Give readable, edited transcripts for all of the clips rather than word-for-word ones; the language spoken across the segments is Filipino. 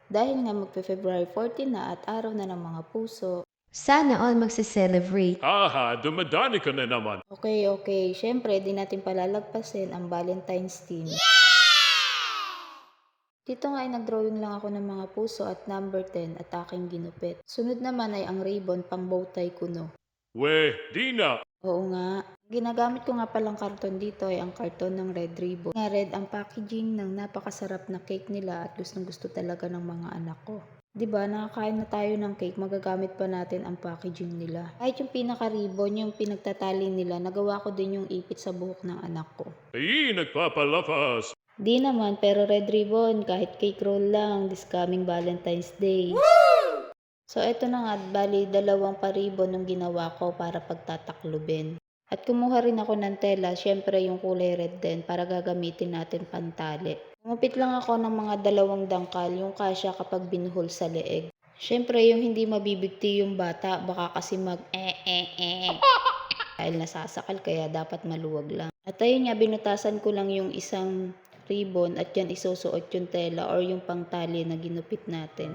Dahil nga magpe-February 14 na at araw na ng mga puso. Sana all magse-celebrate. Aha, dumadani ka na naman. Okay. Siyempre, di natin palalagpasin ang Valentine's theme. Dito nga ay nag-drawing lang ako ng mga puso at number 10 at aking ginupit. Sunod naman ay ang ribbon pang bowtie kuno. We, di na. Oo nga. Ginagamit ko nga palang karton dito ay ang karton ng Red Ribbon. Nga red ang packaging ng napakasarap na cake nila at gustong gusto talaga ng mga anak ko. 'Di ba, nakakain na tayo ng cake, magagamit pa natin ang packaging nila. Kahit yung pinaka-ribbon, yung pinagtatali nila, nagawa ko din yung ipit sa buhok ng anak ko. Ay, nagpapalapas. Di naman, pero Red Ribbon, kahit cake roll lang, this coming Valentine's Day. So, eto na nga, bali, 2 pa-ribbon yung ginawa ko para pagtataklobin. At kumuha rin ako ng tela, syempre yung kulay red din, para gagamitin natin pantali. Gumupit lang ako ng mga 2 dangkal, yung kasya kapag binuhol sa leeg. Syempre, yung hindi mabibigti yung bata, baka kasi dahil nasasakal, kaya dapat maluwag lang. At ayun nga, binutasan ko lang yung isang ribbon at yan isusuot yung tela or yung pangtali na ginupit natin.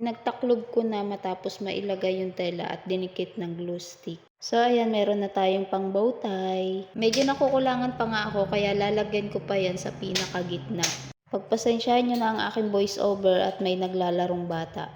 Pinagtaklob ko na matapos mailagay yung tela at dinikit ng glue stick. So ayan, meron na tayong pang bowtie. Medyo nakukulangan pa nga ako kaya lalagyan ko pa yan sa pinakagitna. Pagpasensyahan nyo na ang aking voice over at may naglalarong bata.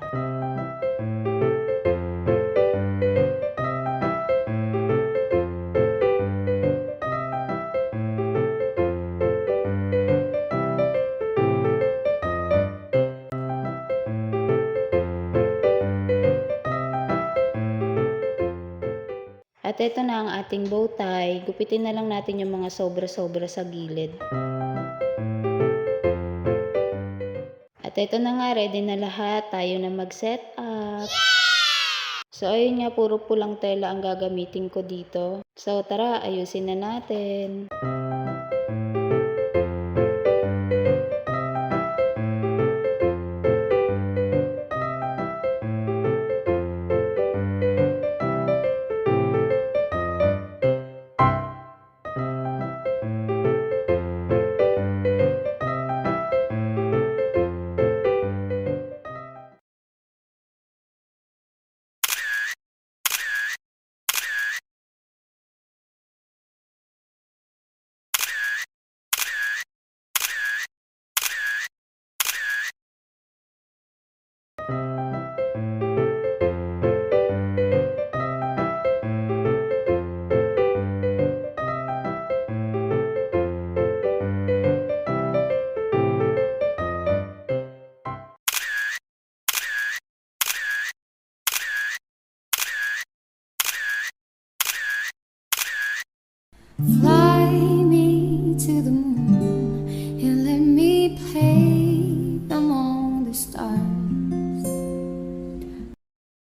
At ito na ang ating bowtie. Gupitin na lang natin yung mga sobra-sobra sa gilid. At ito na nga, ready na lahat. Tayo na mag-set up. So ayun nga, puro pulang tela ang gagamitin ko dito. So tara, ayusin na natin. Fly me to the moon.